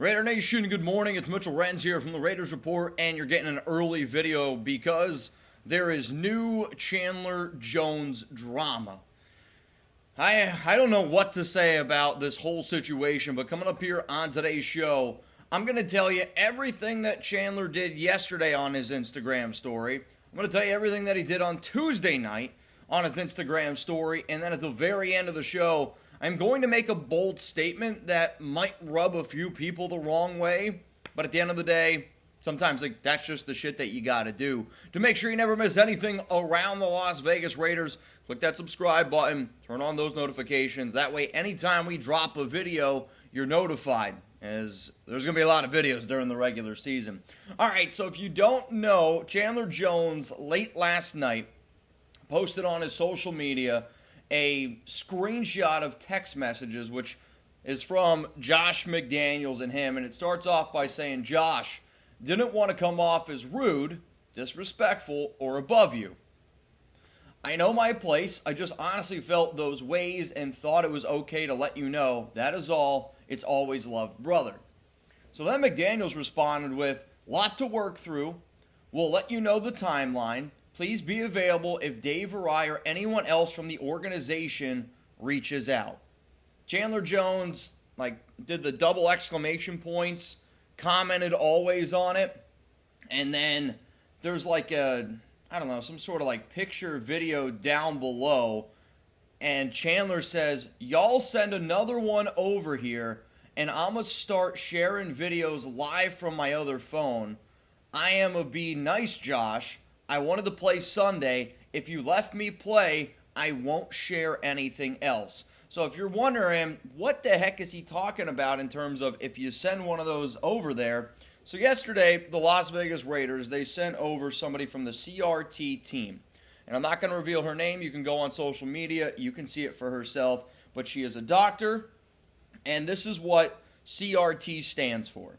Raider Nation, good morning. It's Mitchell Renz here from the Raiders Report, and you're getting an early video because there is new Chandler Jones drama. I don't know what to say about this whole situation, but coming up here on today's show, I'm going to tell you everything that Chandler did yesterday on his Instagram story. I'm going to tell you everything that he did on Tuesday night on his Instagram story, and then at the very end of the show, I'm going to make a bold statement that might rub a few people the wrong way, but at the end of the day, sometimes that's just the shit that you gotta do. To make sure you never miss anything around the Las Vegas Raiders, click that subscribe button, turn on those notifications. That way, anytime we drop a video, you're notified, as there's gonna be a lot of videos during the regular season. Alright, so if you don't know, Chandler Jones, late last night, posted on his social media a screenshot of text messages, which is from Josh McDaniels and him, and it starts off by saying, Josh, didn't want to come off as rude, disrespectful, or above you. I know my place. I just honestly felt those ways and thought it was okay to let you know. That is all. It's always love, brother. So then McDaniels responded with, lot to work through. We'll let you know the timeline. Please be available if Dave or I or anyone else from the organization reaches out. Chandler Jones did the double exclamation points, commented always on it, and then there's some sort of picture video down below, and Chandler says, y'all send another one over here, and I'm going to start sharing videos live from my other phone. I am a be nice, Josh. I wanted to play Sunday. If you let me play, I won't share anything else. So if you're wondering, what the heck is he talking about in terms of if you send one of those over there? So yesterday, the Las Vegas Raiders, they sent over somebody from the CRT team. And I'm not going to reveal her name. You can go on social media. You can see it for herself. But she is a doctor. And this is what CRT stands for.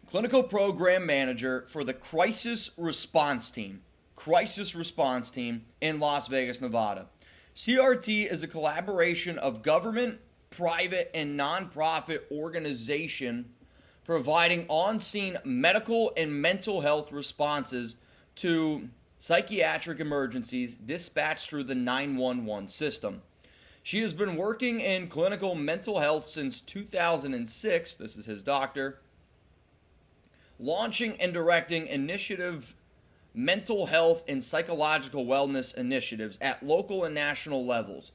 Clinical Program Manager for the Crisis Response Team in Las Vegas, Nevada. CRT is a collaboration of government, private, and nonprofit organization providing on-scene medical and mental health responses to psychiatric emergencies dispatched through the 911 system. She has been working in clinical mental health since 2006. This is his doctor. Launching and directing initiative mental health and psychological wellness initiatives at local and national levels.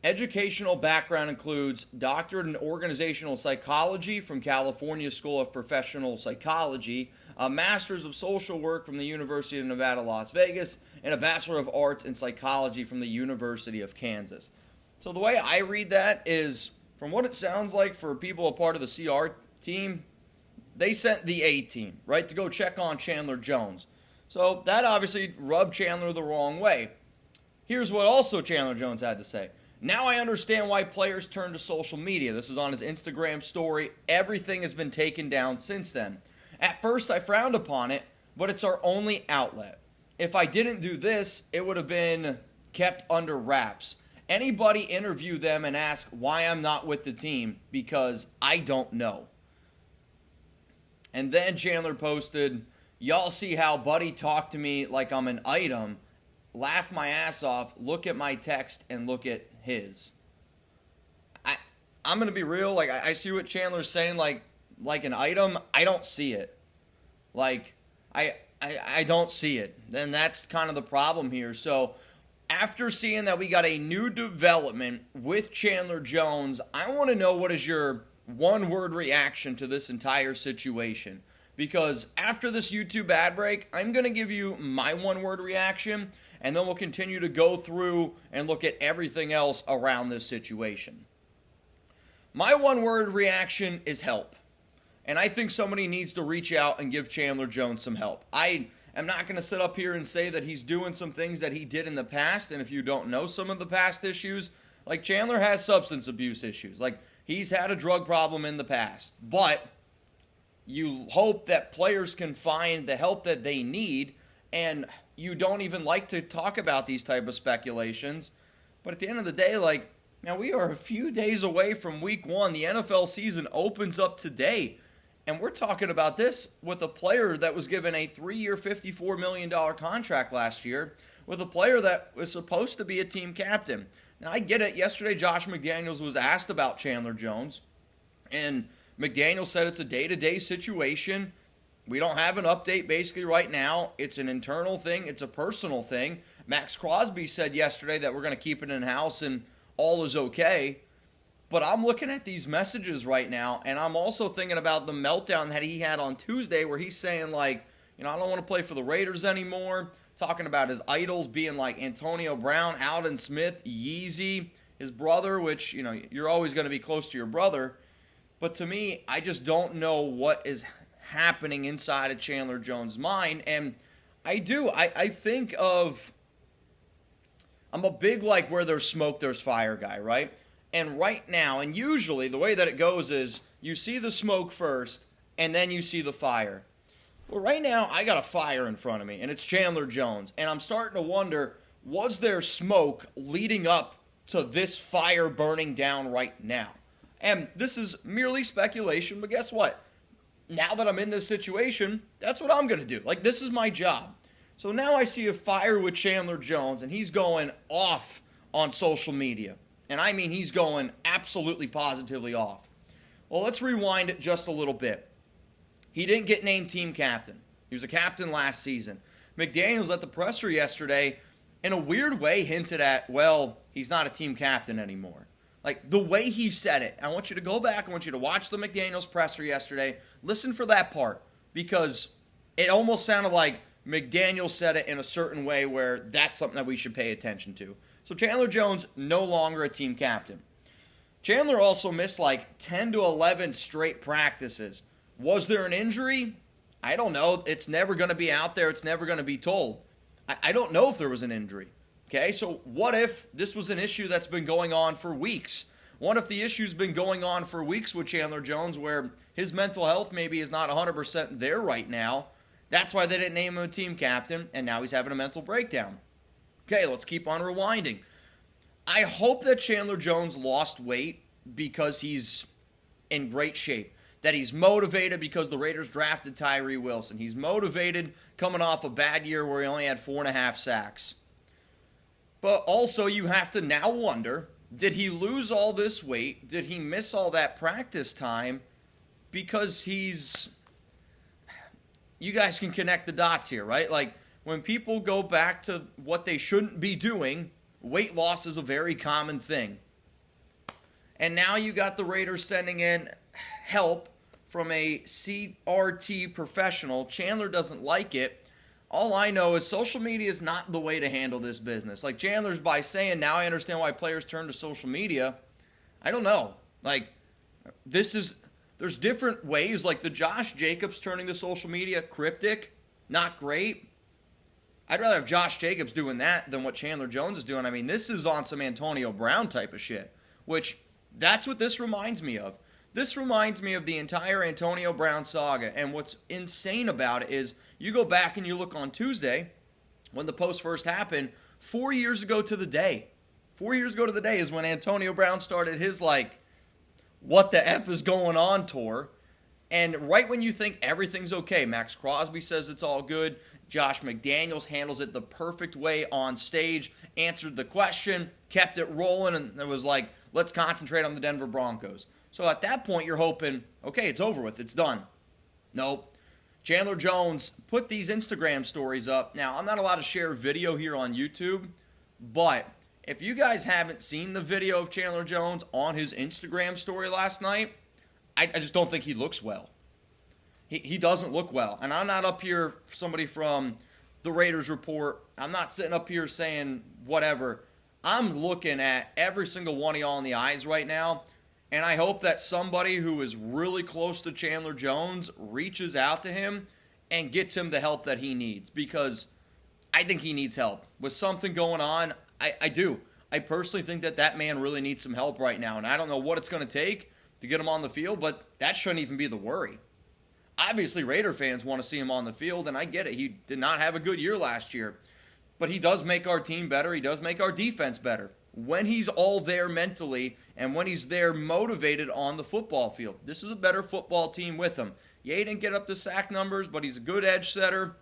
Educational background includes doctorate in organizational psychology from California School of Professional Psychology, a master's of social work from the University of Nevada, Las Vegas, and a bachelor of arts in psychology from the University of Kansas. So the way I read that is, from what it sounds like for people a part of the CR team, they sent the A team, right, to go check on Chandler Jones. So that obviously rubbed Chandler the wrong way. Here's what also Chandler Jones had to say. Now I understand why players turn to social media. This is on his Instagram story. Everything has been taken down since then. At first I frowned upon it, but it's our only outlet. If I didn't do this, it would have been kept under wraps. Anybody interview them and ask why I'm not with the team, because I don't know. And then Chandler posted, y'all see how Buddy talked to me like I'm an item, laugh my ass off, look at my text, and look at his. I'm going to be real, I see what Chandler's saying, like an item. I don't see it. I don't see it. Then that's kind of the problem here. So after seeing that we got a new development with Chandler Jones, I want to know what is your one-word reaction to this entire situation. Because after this YouTube ad break, I'm going to give you my one-word reaction, and then we'll continue to go through and look at everything else around this situation. My one-word reaction is help. And I think somebody needs to reach out and give Chandler Jones some help. I am not going to sit up here and say that he's doing some things that he did in the past, and if you don't know some of the past issues, Chandler has substance abuse issues. He's had a drug problem in the past, but you hope that players can find the help that they need, and you don't even like to talk about these type of speculations. But at the end of the day, Now, we are a few days away from week one. The NFL season opens up today. And we're talking about this with a player that was given a 3-year, $54 million contract last year, with a player that was supposed to be a team captain. Now, I get it. Yesterday, Josh McDaniels was asked about Chandler Jones, and McDaniels said it's a day-to-day situation. We don't have an update basically right now. It's an internal thing. It's a personal thing. Max Crosby said yesterday that we're going to keep it in-house and all is okay. But I'm looking at these messages right now, and I'm also thinking about the meltdown that he had on Tuesday where he's saying, like, I don't want to play for the Raiders anymore. Talking about his idols being like Antonio Brown, Alden Smith, Yeezy, his brother, which, you're always going to be close to your brother. But to me, I just don't know what is happening inside of Chandler Jones' mind. And I think of, I'm a big, like, where there's smoke, there's fire guy, right? And right now, and usually the way that it goes is you see the smoke first, and then you see the fire. Well, right now, I got a fire in front of me, and it's Chandler Jones. And I'm starting to wonder, was there smoke leading up to this fire burning down right now? And this is merely speculation, but guess what? Now that I'm in this situation, that's what I'm going to do. Like, this is my job. So now I see a fire with Chandler Jones, and he's going off on social media. And I mean, he's going absolutely positively off. Well, let's rewind it just a little bit. He didn't get named team captain. He was a captain last season. McDaniels at the presser yesterday, in a weird way, hinted at, well, he's not a team captain anymore. Like, the way he said it. I want you to go back. I want you to watch the McDaniels presser yesterday. Listen for that part, because it almost sounded like McDaniels said it in a certain way where that's something that we should pay attention to. So Chandler Jones, no longer a team captain. Chandler also missed like 10 to 11 straight practices. Was there an injury? I don't know. It's never going to be out there. It's never going to be told. I don't know if there was an injury. Okay, so what if this was an issue that's been going on for weeks? What if the issue's been going on for weeks with Chandler Jones where his mental health maybe is not 100% there right now? That's why they didn't name him a team captain, and now he's having a mental breakdown. Okay, let's keep on rewinding. I hope that Chandler Jones lost weight because he's in great shape. That he's motivated because the Raiders drafted Tyree Wilson. He's motivated coming off a bad year where he only had 4.5 sacks. But also you have to now wonder, did he lose all this weight? Did he miss all that practice time because he's... You guys can connect the dots here, right? Like, when people go back to what they shouldn't be doing, weight loss is a very common thing. And now you got the Raiders sending in help from a CRT professional. Chandler doesn't like it. All I know is social media is not the way to handle this business. Like, Chandler's by saying, now I understand why players turn to social media. I don't know. Like, there's different ways. Like the Josh Jacobs turning to social media, cryptic, not great. I'd rather have Josh Jacobs doing that than what Chandler Jones is doing. I mean, this is on some Antonio Brown type of shit, which that's what this reminds me of. This reminds me of the entire Antonio Brown saga. And what's insane about it is you go back and you look on Tuesday when the post first happened, 4 years ago to the day. 4 years ago to the day is when Antonio Brown started his, like, what the F is going on tour. And right when you think everything's okay, Max Crosby says it's all good. Josh McDaniels handles it the perfect way on stage, answered the question, kept it rolling, and it was like, let's concentrate on the Denver Broncos. So at that point, you're hoping, okay, it's over with. It's done. Nope. Chandler Jones put these Instagram stories up. Now, I'm not allowed to share video here on YouTube, but if you guys haven't seen the video of Chandler Jones on his Instagram story last night, I just don't think he looks well. He doesn't look well. And I'm not up here, somebody from the Raiders Report. I'm not sitting up here saying whatever. I'm looking at every single one of y'all in the eyes right now. And I hope that somebody who is really close to Chandler Jones reaches out to him and gets him the help that he needs. Because I think he needs help. With something going on, I do. I personally think that man really needs some help right now. And I don't know what it's going to take to get him on the field, but that shouldn't even be the worry. Obviously, Raider fans want to see him on the field, and I get it. He did not have a good year last year. But he does make our team better. He does make our defense better. when he's all there mentally and when he's there motivated on the football field. This is a better football team with him. Yeah, he didn't get up to sack numbers, but he's a good edge setter,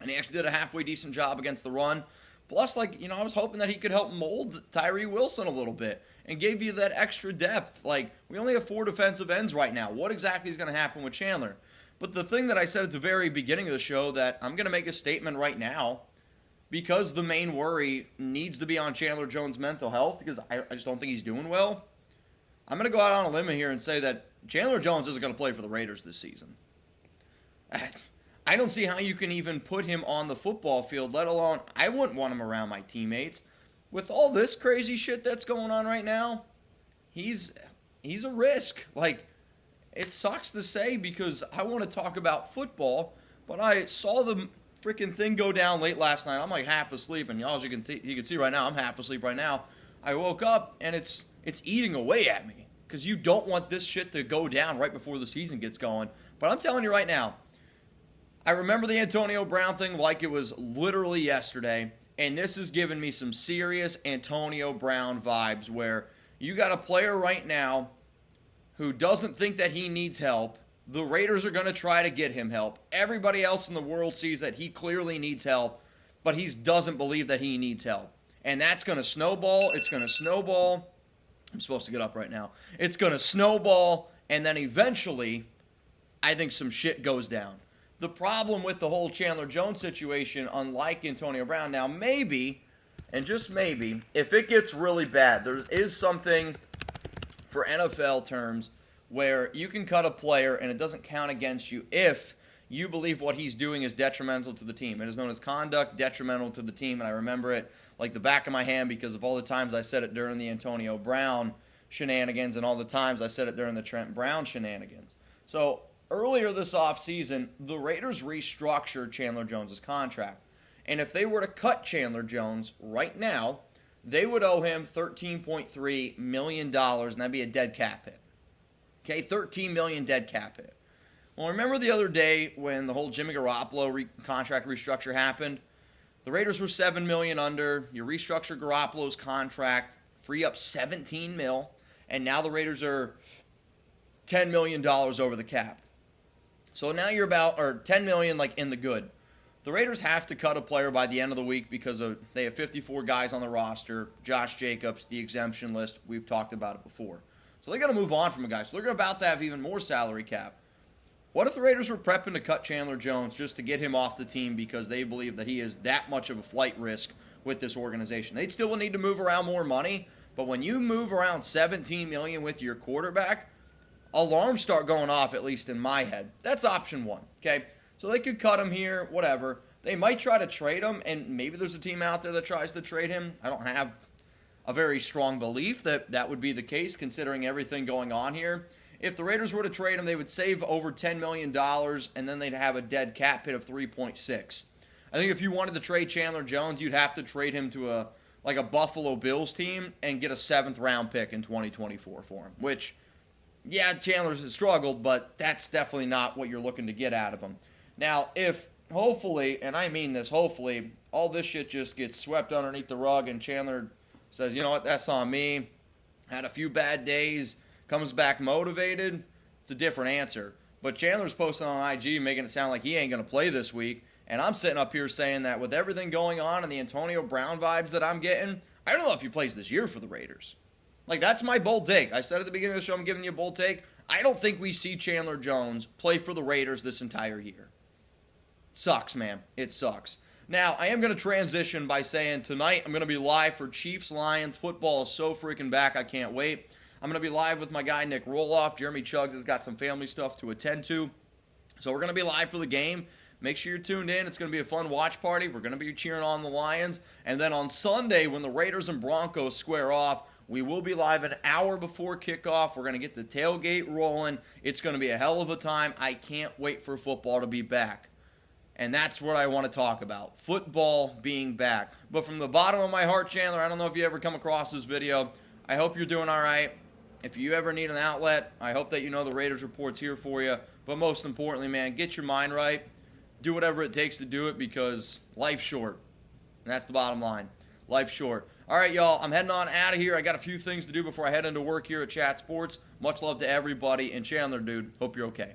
and he actually did a halfway decent job against the run. Plus, I was hoping that he could help mold Tyree Wilson a little bit and give you that extra depth. We only have 4 defensive ends right now. What exactly is going to happen with Chandler? But the thing that I said at the very beginning of the show, that I'm going to make a statement right now, because the main worry needs to be on Chandler Jones' mental health, because I just don't think he's doing well. I'm going to go out on a limb here and say that Chandler Jones isn't going to play for the Raiders this season. I don't see how you can even put him on the football field, let alone I wouldn't want him around my teammates. With all this crazy shit that's going on right now, he's a risk. It sucks to say because I want to talk about football, but I saw the freaking thing go down late last night. I'm half asleep, and y'all, as you can see right now, I'm half asleep right now. I woke up and it's eating away at me because you don't want this shit to go down right before the season gets going. But I'm telling you right now, I remember the Antonio Brown thing like it was literally yesterday, and this is giving me some serious Antonio Brown vibes where you got a player right now who doesn't think that he needs help. The Raiders are going to try to get him help. Everybody else in the world sees that he clearly needs help, but he doesn't believe that he needs help. And that's going to snowball. It's going to snowball. I'm supposed to get up right now. It's going to snowball, and then eventually, I think some shit goes down. The problem with the whole Chandler Jones situation, unlike Antonio Brown, now maybe, and just maybe, if it gets really bad, there is something for NFL terms where you can cut a player and it doesn't count against you if you believe what he's doing is detrimental to the team. It is known as conduct detrimental to the team, and I remember it like the back of my hand because of all the times I said it during the Antonio Brown shenanigans and all the times I said it during the Trent Brown shenanigans. So earlier this offseason, the Raiders restructured Chandler Jones' contract. And if they were to cut Chandler Jones right now, they would owe him $13.3 million, and that'd be a dead cap hit. Okay, $13 million dead cap hit. Well, remember the other day when the whole Jimmy Garoppolo contract restructure happened? The Raiders were $7 million under. You restructure Garoppolo's contract, free up $17 million, and now the Raiders are $10 million over the cap. So now you're $10 million in the good. The Raiders have to cut a player by the end of the week because they have 54 guys on the roster. Josh Jacobs, the exemption list, we've talked about it before. So they're going to move on from a guy. So they're about to have even more salary cap. What if the Raiders were prepping to cut Chandler Jones just to get him off the team because they believe that he is that much of a flight risk with this organization? They'd still need to move around more money, but when you move around $17 million with your quarterback, alarms start going off, at least in my head. That's option one, okay? So they could cut him here, whatever. They might try to trade him, and maybe there's a team out there that tries to trade him. I don't have a very strong belief that that would be the case, considering everything going on here. If the Raiders were to trade him, they would save over $10 million, and then they'd have a dead cap hit of 3.6. I think if you wanted to trade Chandler Jones, you'd have to trade him to a Buffalo Bills team and get a 7th-round pick in 2024 for him, which, yeah, Chandler's struggled, but that's definitely not what you're looking to get out of him. Now, if hopefully, and I mean this, hopefully, all this shit just gets swept underneath the rug and Chandler says, you know what, that's on me, had a few bad days, comes back motivated, it's a different answer. But Chandler's posting on IG making it sound like he ain't going to play this week, and I'm sitting up here saying that with everything going on and the Antonio Brown vibes that I'm getting, I don't know if he plays this year for the Raiders. That's my bold take. I said at the beginning of the show I'm giving you a bold take. I don't think we see Chandler Jones play for the Raiders this entire year. Sucks, man. It sucks. Now, I am going to transition by saying tonight I'm going to be live for Chiefs-Lions. Football is so freaking back, I can't wait. I'm going to be live with my guy Nick Roloff. Jeremy Chuggs has got some family stuff to attend to. So we're going to be live for the game. Make sure you're tuned in. It's going to be a fun watch party. We're going to be cheering on the Lions. And then on Sunday, when the Raiders and Broncos square off, we will be live an hour before kickoff. We're going to get the tailgate rolling. It's going to be a hell of a time. I can't wait for football to be back. And that's what I want to talk about, football being back. But from the bottom of my heart, Chandler, I don't know if you ever come across this video. I hope you're doing all right. If you ever need an outlet, I hope that you know the Raiders Report's here for you. But most importantly, man, get your mind right. Do whatever it takes to do it because life's short. And that's the bottom line. Life's short. All right, y'all, I'm heading on out of here. I got a few things to do before I head into work here at Chat Sports. Much love to everybody. And Chandler, dude, hope you're okay.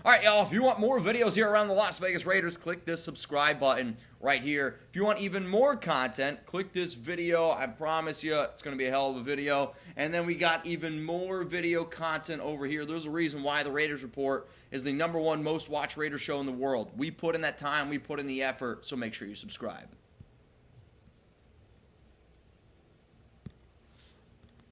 All right, y'all, if you want more videos here around the Las Vegas Raiders, click this subscribe button right here. If you want even more content, click this video. I promise you it's going to be a hell of a video. And then we got even more video content over here. There's a reason why the Raiders Report is the #1 most watched Raiders show in the world. We put in that time, we put in the effort, so make sure you subscribe.